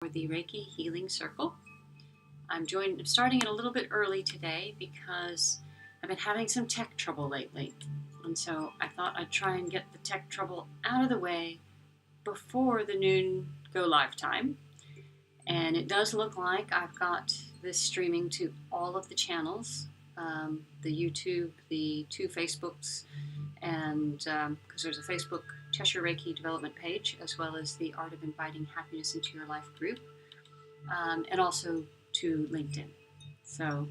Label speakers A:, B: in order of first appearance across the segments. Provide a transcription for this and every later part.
A: For the Reiki Healing Circle. I'm starting it a little bit early today because I've been having some tech trouble lately. And so I thought I'd try and get the tech trouble out of the way before the noon go live time. And it does look like I've got this streaming to all of the channels, the YouTube, the two Facebooks, and because there's a Facebook Cheshire Reiki development page, as well as the Art of Inviting Happiness into Your Life group, and also to LinkedIn. So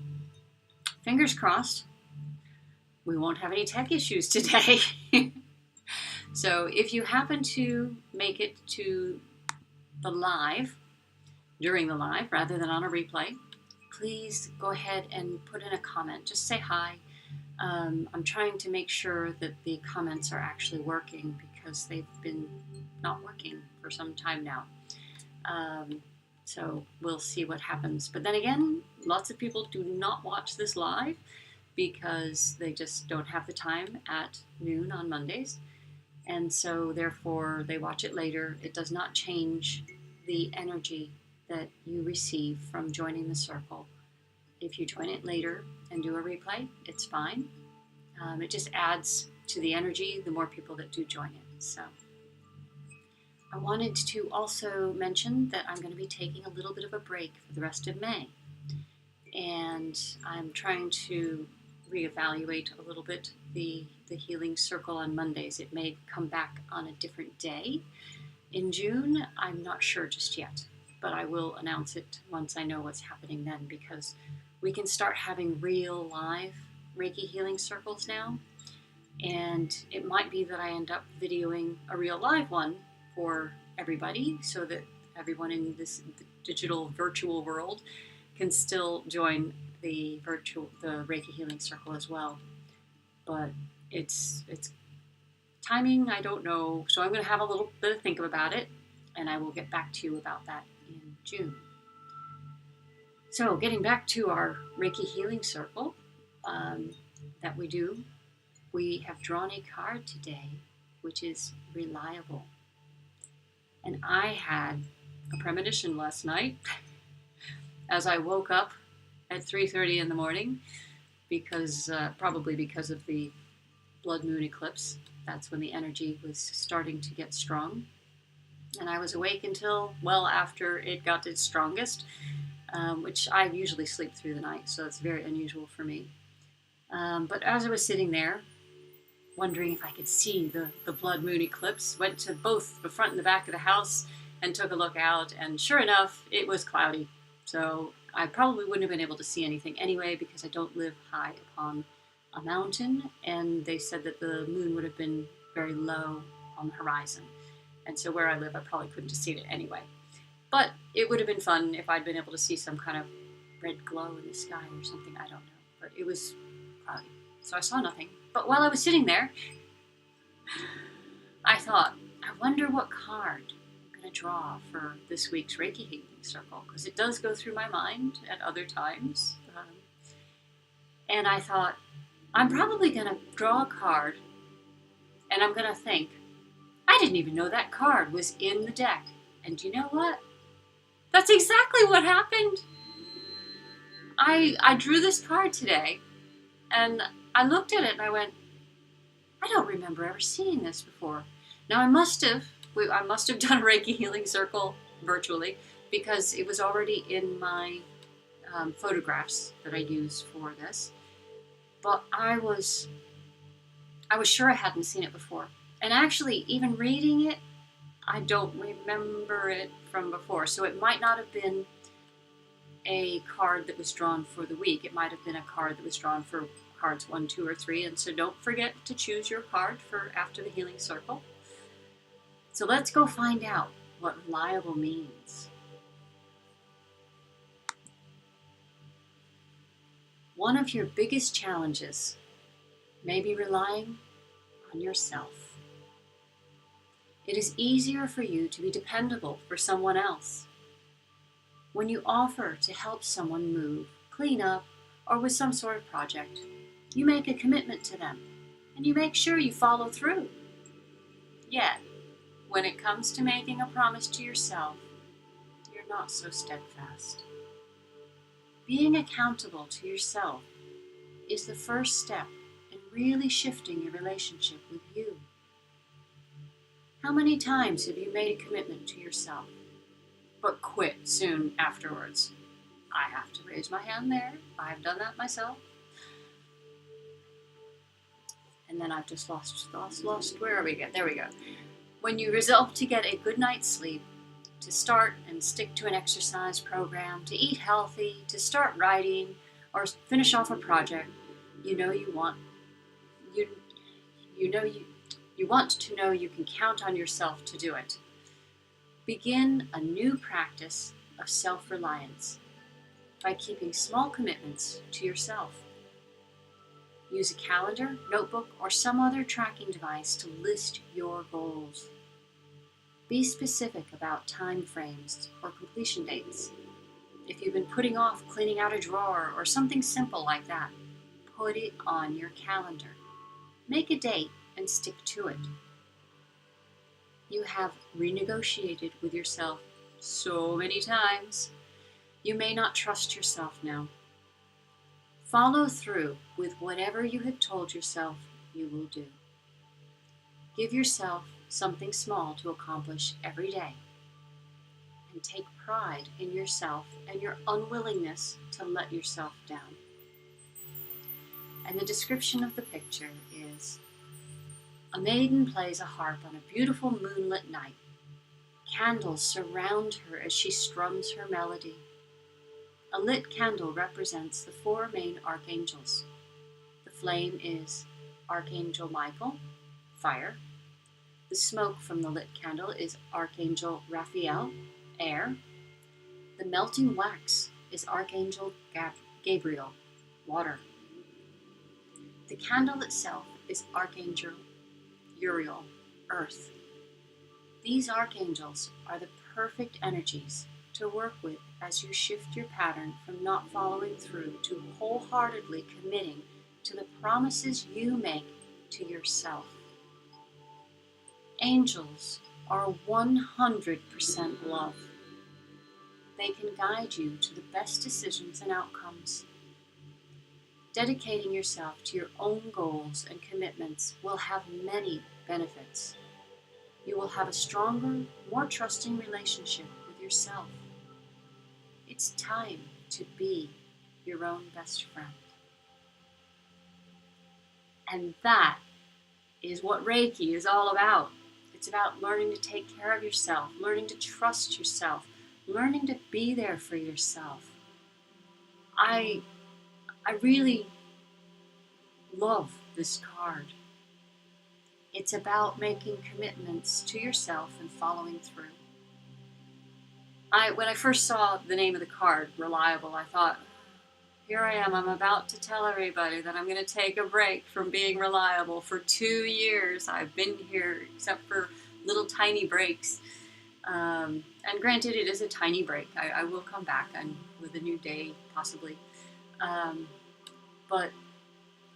A: fingers crossed, we won't have any tech issues today. So if you happen to make it to the live, during the live, rather than on a replay, please go ahead and put in a comment. Just say hi. I'm trying to make sure that the comments are actually working because they've been not working for some time now. So we'll see what happens. But then again, lots of people do not watch this live because they just don't have the time at noon on Mondays. And so therefore they watch it later. It does not change the energy that you receive from joining the circle. If you join it later and do a replay, it's fine. It just adds to the energy the more people that do join it. So I wanted to also mention that I'm going to be taking a little bit of a break for the rest of May. And I'm trying to reevaluate a little bit the Healing Circle on Mondays. It may come back on a different day in June. I'm not sure just yet, but I will announce it once I know what's happening then, because we can start having real live Reiki Healing Circles now. And it might be that I end up videoing a real live one for everybody so that everyone in this digital virtual world can still join the Reiki Healing Circle as well. But it's timing, I don't know. So I'm going to have a little bit of think about it, and I will get back to you about that in June. So getting back to our Reiki Healing Circle that we do, we have drawn a card today, which is reliable. And I had a premonition last night as I woke up at 3:30 in the morning, because probably because of the blood moon eclipse. That's when the energy was starting to get strong. And I was awake until well after it got its strongest, which I usually sleep through the night, so it's very unusual for me. But as I was sitting there, wondering if I could see the blood moon eclipse, went to both the front and the back of the house and took a look out, and sure enough, it was cloudy. So I probably wouldn't have been able to see anything anyway, because I don't live high upon a mountain, and they said that the moon would have been very low on the horizon. And so where I live, I probably couldn't have seen it anyway. But it would have been fun if I'd been able to see some kind of red glow in the sky or something, I don't know. But it was cloudy, so I saw nothing. But while I was sitting there, I thought, I wonder what card I'm going to draw for this week's Reiki Healing Circle, because it does go through my mind at other times. And I thought, I'm probably going to draw a card, and I'm going to think, I didn't even know that card was in the deck. And you know what? That's exactly what happened. I drew this card today, and I looked at it and I went, I don't remember ever seeing this before. Now I must have done a Reiki Healing Circle virtually, because it was already in my photographs that I use for this. But I was sure I hadn't seen it before. And actually, even reading it, I don't remember it from before. So it might not have been a card that was drawn for the week. It might have been a card that was drawn for cards 1, 2, or 3. And so don't forget to choose your card for after the Healing Circle. So let's go find out what reliable means. One of your biggest challenges may be relying on yourself. It is easier for you to be dependable for someone else. When you offer to help someone move, clean up, or with some sort of project, you make a commitment to them, and you make sure you follow through. Yet, when it comes to making a promise to yourself, you're not so steadfast. Being accountable to yourself is the first step in really shifting your relationship with you. How many times have you made a commitment to yourself, but quit soon afterwards? I have to raise my hand there. I have done that myself. And then I've just lost. Where are we at? There we go. When you resolve to get a good night's sleep, to start and stick to an exercise program, to eat healthy, to start writing, or finish off a project, you want to know you can count on yourself to do it. Begin a new practice of self-reliance by keeping small commitments to yourself. Use a calendar, notebook, or some other tracking device to list your goals. Be specific about time frames or completion dates. If you've been putting off cleaning out a drawer or something simple like that, put it on your calendar. Make a date and stick to it. You have renegotiated with yourself so many times. You may not trust yourself now. Follow through with whatever you have told yourself you will do. Give yourself something small to accomplish every day. And take pride in yourself and your unwillingness to let yourself down. And the description of the picture is: a maiden plays a harp on a beautiful moonlit night. Candles surround her as she strums her melody. A lit candle represents the four main archangels. The flame is Archangel Michael, fire. The smoke from the lit candle is Archangel Raphael, air. The melting wax is Archangel Gabriel, water. The candle itself is Archangel Uriel, earth. These archangels are the perfect energies to work with as you shift your pattern from not following through to wholeheartedly committing to the promises you make to yourself. Angels are 100% love. They can guide you to the best decisions and outcomes. Dedicating yourself to your own goals and commitments will have many benefits. You will have a stronger, more trusting relationship with yourself. It's time to be your own best friend. And that is what Reiki is all about. It's about learning to take care of yourself, learning to trust yourself, learning to be there for yourself. I really love this card. It's about making commitments to yourself and following through. When I first saw the name of the card, Reliable, I thought, here I am, I'm about to tell everybody that I'm going to take a break from being reliable. For 2 years I've been here, except for little tiny breaks. And granted, it is a tiny break. I will come back with a new day, possibly. But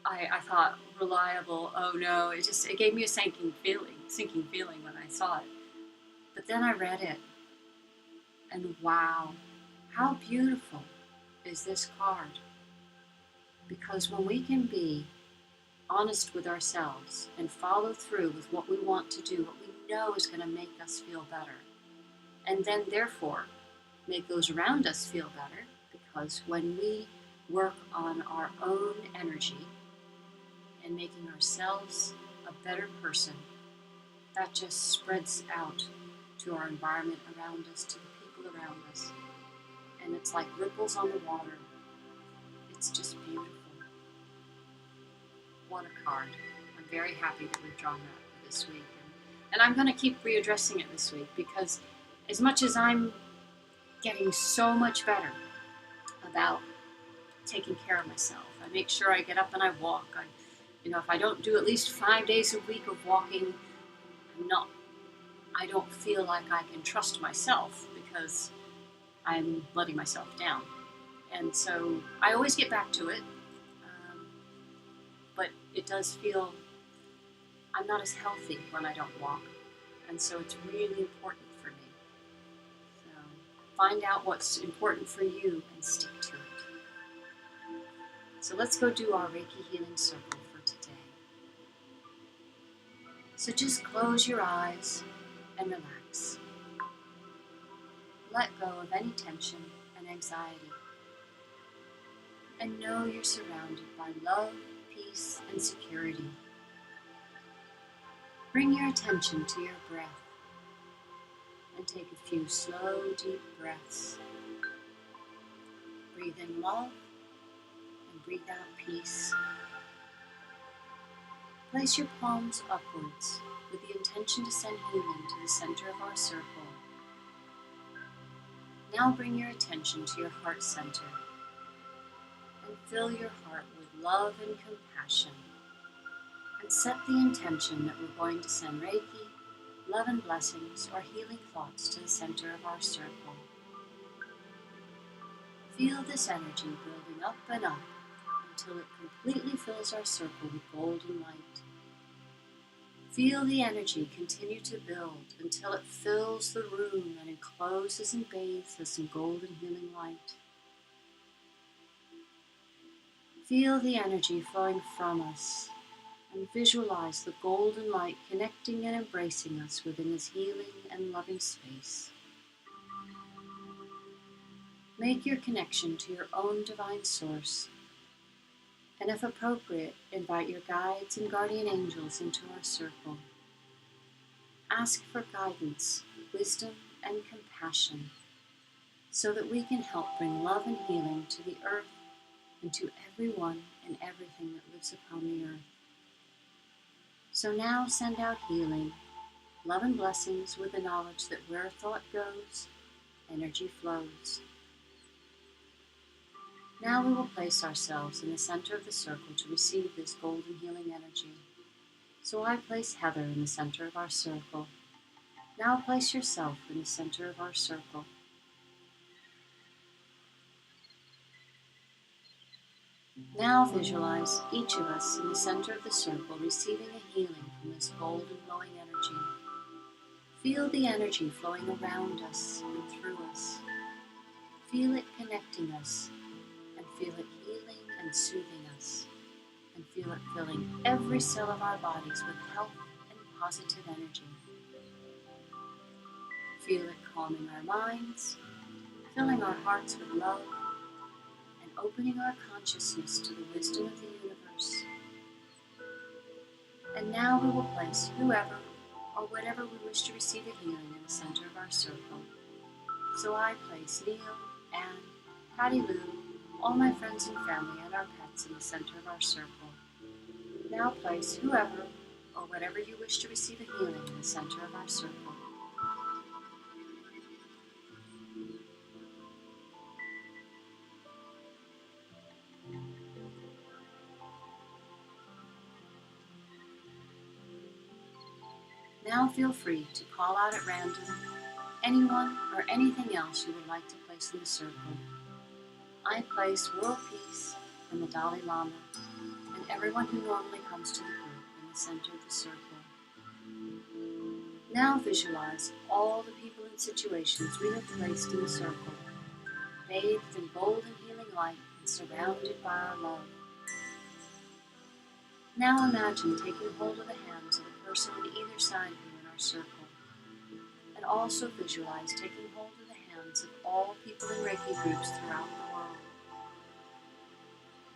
A: I thought, reliable, oh no, it gave me a sinking feeling when I saw it. But then I read it, and wow, how beautiful is this card. Because when we can be honest with ourselves and follow through with what we want to do, what we know is going to make us feel better, and then therefore make those around us feel better, because when we work on our own energy and making ourselves a better person, that just spreads out to our environment around us, to the people around us. And it's like ripples on the water. It's just beautiful. What a card. I'm very happy that we've drawn that for this week. And I'm going to keep readdressing it this week, because as much as I'm getting so much better about taking care of myself, I make sure I get up and I walk. If I don't do at least 5 days a week of walking, I don't feel like I can trust myself, because I'm letting myself down. And so I always get back to it, but it does feel I'm not as healthy when I don't walk. And so it's really important for me. So Find out what's important for you and stick to it. So let's go do our Reiki Healing Circle for today. So just close your eyes and relax. Let go of any tension and anxiety. And know you're surrounded by love, peace, and security. Bring your attention to your breath and take a few slow, deep breaths. Breathe in love and breathe out peace. Place your palms upwards with the intention to send healing to the center of our circle. Now bring your attention to your heart center and fill your heart with love and compassion. And set the intention that we're going to send Reiki, love and blessings, or healing thoughts to the center of our circle. Feel this energy building up and up until it completely fills our circle with golden light. Feel the energy continue to build until it fills the room and encloses and bathes us in golden healing light. Feel the energy flowing from us and visualize the golden light connecting and embracing us within this healing and loving space. Make your connection to your own divine source, and if appropriate, invite your guides and guardian angels into our circle. Ask for guidance, wisdom, and compassion so that we can help bring love and healing to the earth and to everyone and everything that lives upon the earth. So now send out healing, love and blessings with the knowledge that where thought goes, energy flows. Now we will place ourselves in the center of the circle to receive this golden healing energy. So I place Heather in the center of our circle. Now place yourself in the center of our circle. Now visualize each of us in the center of the circle receiving a healing from this golden glowing energy. Feel the energy flowing around us and through us. Feel it connecting us, and feel it healing and soothing us, and feel it filling every cell of our bodies with health and positive energy. Feel it calming our minds, filling our hearts with love, and opening our consciousness to the wisdom of the universe. And now we will place whoever or whatever we wish to receive a healing in the center of our circle. So I place Neil, Anne, Patty Lou, all my friends and family and our pets in the center of our circle. Now place whoever or whatever you wish to receive a healing in the center of our circle. Now feel free to call out at random anyone or anything else you would like to place in the circle. I place World Peace and the Dalai Lama and everyone who normally comes to the group in the center of the circle. Now visualize all the people and situations we have placed in the circle, bathed in golden healing light and surrounded by our love. Now imagine taking hold of the hands of the person on either side of you in our circle, and also visualize taking hold of the hands of all people in Reiki groups throughout the world.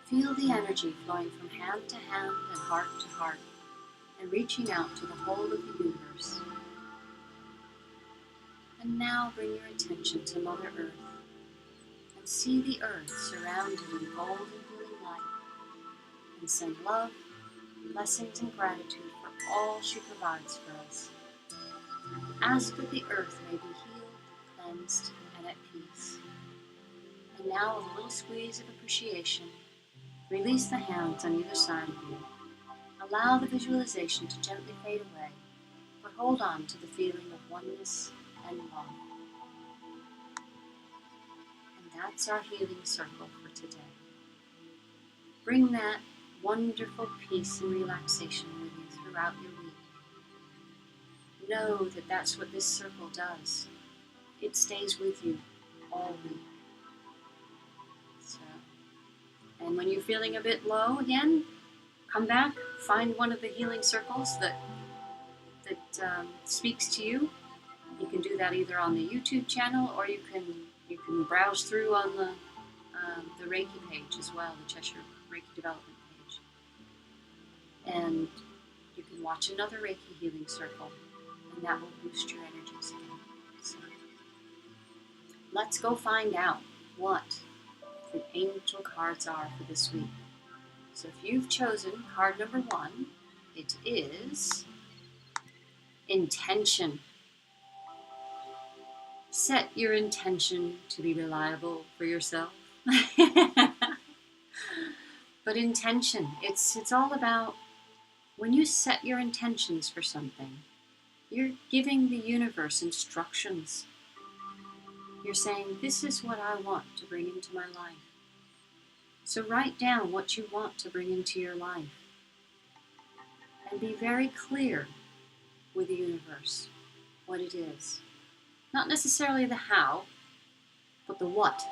A: Feel the energy flowing from hand to hand and heart to heart, and reaching out to the whole of the universe. And now bring your attention to Mother Earth, and see the earth surrounded in golden healing light, and send love, blessings, and gratitude for all she provides for us. Ask that the earth may be healed, cleansed, and at peace. And now with a little squeeze of appreciation, release the hands on either side of you. Allow the visualization to gently fade away, but hold on to the feeling of oneness and love. And that's our healing circle for today. Bring that wonderful peace and relaxation with you throughout your week. Know that that's what this circle does. It stays with you all week. So, and when you're feeling a bit low again, come back, find one of the healing circles that speaks to you. You can do that either on the YouTube channel, or you can browse through on the Reiki page as well, the Cheshire Reiki Development page. And you can watch another Reiki Healing Circle, and that will boost your energies again. So let's go find out what the angel cards are for this week. So if you've chosen card number 1, it is intention. Set your intention to be reliable for yourself. But intention, it's all about when you set your intentions for something, you're giving the universe instructions. You're saying, this is what I want to bring into my life. So write down what you want to bring into your life. And be very clear with the universe what it is. Not necessarily the how, but the what.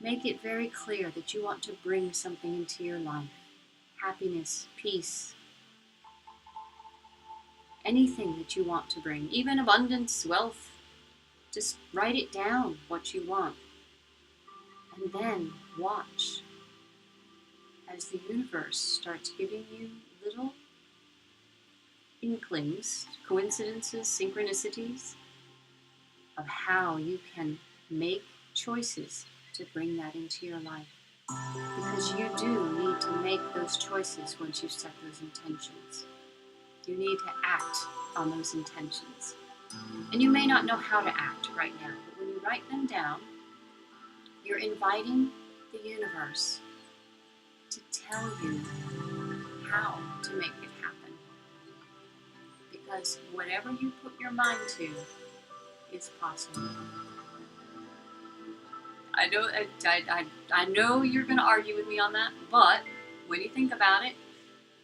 A: Make it very clear that you want to bring something into your life. Happiness, peace, anything that you want to bring, even abundance, wealth. Just write it down, what you want. And then watch as the universe starts giving you little inklings, coincidences, synchronicities of how you can make choices to bring that into your life. Because you do need to make those choices once you set those intentions. You need to act on those intentions. And you may not know how to act right now, but when you write them down, you're inviting the universe to tell you how to make it happen. Because whatever you put your mind to is possible. I know you're going to argue with me on that, but when you think about it,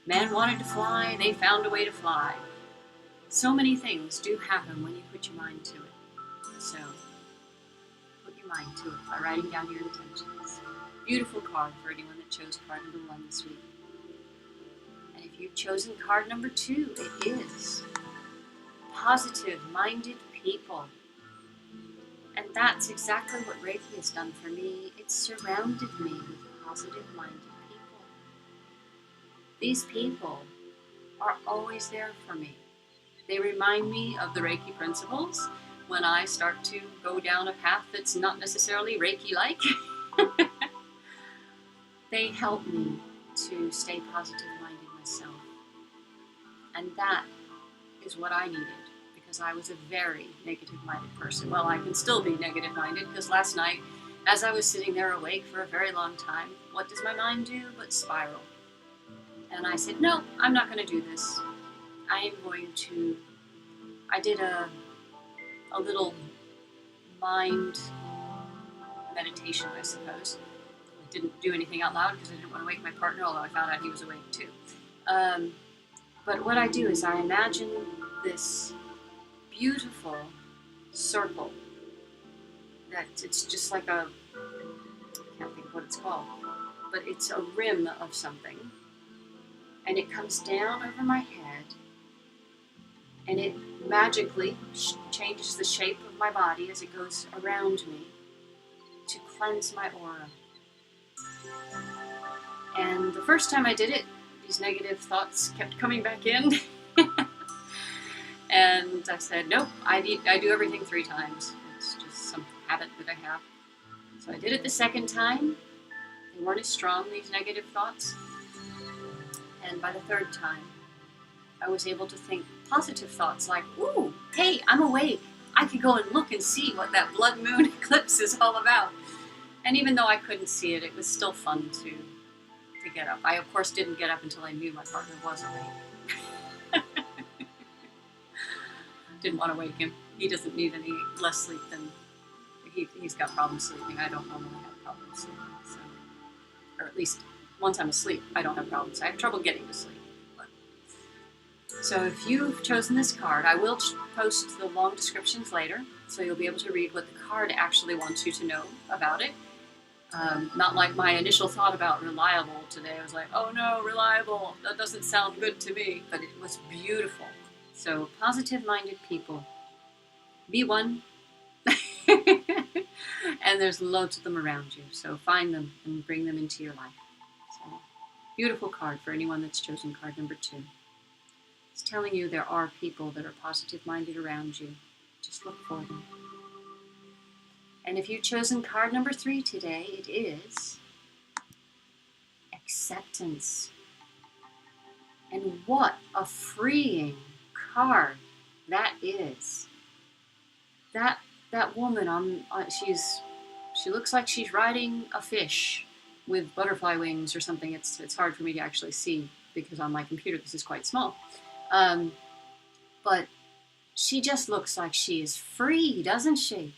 A: man wanted to fly, they found a way to fly. So many things do happen when you put your mind to it. So, put your mind to it by writing down your intentions. Beautiful card for anyone that chose card number 1 this week. And if you've chosen card number 2, it is positive-minded people. And that's exactly what Reiki has done for me. It's surrounded me with positive-minded people. These people are always there for me. They remind me of the Reiki principles when I start to go down a path that's not necessarily Reiki-like. They help me to stay positive-minded myself. And that is what I needed. Because I was a very negative-minded person. Well, I can still be negative-minded, because last night, as I was sitting there awake for a very long time, what does my mind do but spiral? And I said, no, I'm not going to do this. I did a little mind meditation, I suppose. I didn't do anything out loud because I didn't want to wake my partner, although I found out he was awake too. But what I do is I imagine this beautiful circle that it's just like I can't think of what it's called, but it's a rim of something, and it comes down over my head, and it magically changes the shape of my body as it goes around me to cleanse my aura. And the first time I did it, these negative thoughts kept coming back in. And I said, nope, I do everything 3 times. It's just some habit that I have. So I did it the second time. They weren't as strong, these negative thoughts. And by the third time, I was able to think positive thoughts like, ooh, hey, I'm awake. I could go and look and see what that blood moon eclipse is all about. And even though I couldn't see it, it was still fun to get up. I, of course, didn't get up until I knew my partner was awake. Didn't want to wake him. He doesn't need any less sleep than he's got problems sleeping. I don't normally have problems sleeping, so, or at least once I'm asleep, I don't have problems. I have trouble getting to sleep. But. So if you've chosen this card, I will post the long descriptions later. So you'll be able to read what the card actually wants you to know about it. Not like my initial thought about reliable today. I was like, oh no, reliable, that doesn't sound good to me. But it was beautiful. So positive-minded people. Be one. And there's loads of them around you. So find them and bring them into your life. So beautiful card for anyone that's chosen card number 2. It's telling you there are people that are positive-minded around you. Just look for them. And if you've chosen card number 3 today, it is acceptance. And what a freeing card that is. That woman, she looks like she's riding a fish with butterfly wings or something. It's hard for me to actually see because on my computer this is quite small. But she just looks like she is free, doesn't she?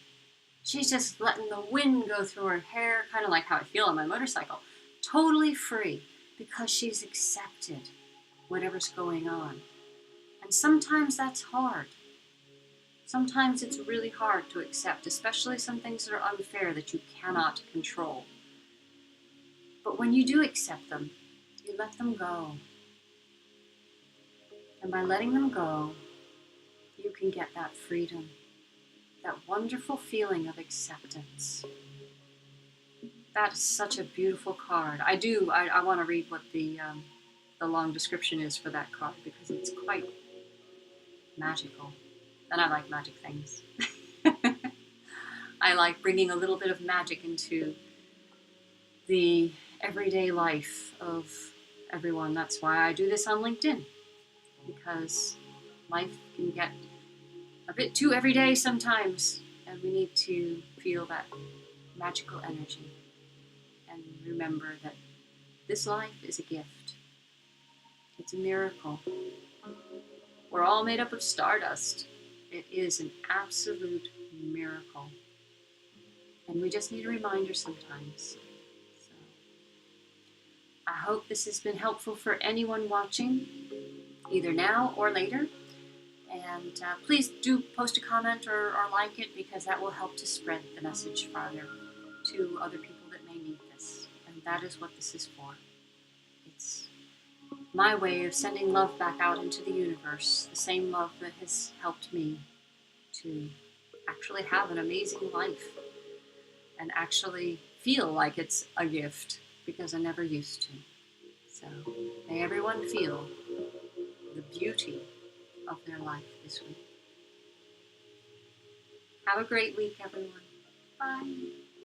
A: She's just letting the wind go through her hair, kind of like how I feel on my motorcycle. Totally free because she's accepted whatever's going on. And sometimes that's hard. Sometimes it's really hard to accept, especially some things that are unfair that you cannot control. But when you do accept them, you let them go. And by letting them go, you can get that freedom, that wonderful feeling of acceptance. That is such a beautiful card. I want to read what the long description is for that card because it's quite magical. And I like magic things. I like bringing a little bit of magic into the everyday life of everyone. That's why I do this on LinkedIn, because life can get a bit too everyday sometimes, and we need to feel that magical energy and remember that this life is a gift. It's a miracle. We're all made up of stardust. It is an absolute miracle. And we just need a reminder sometimes. So I hope this has been helpful for anyone watching, either now or later. And please do post a comment or like it, because that will help to spread the message farther to other people that may need this. And that is what this is for. It's my way of sending love back out into the universe, the same love that has helped me to actually have an amazing life and actually feel like it's a gift, because I never used to. So may everyone feel the beauty of their life this week. Have a great week, everyone. Bye.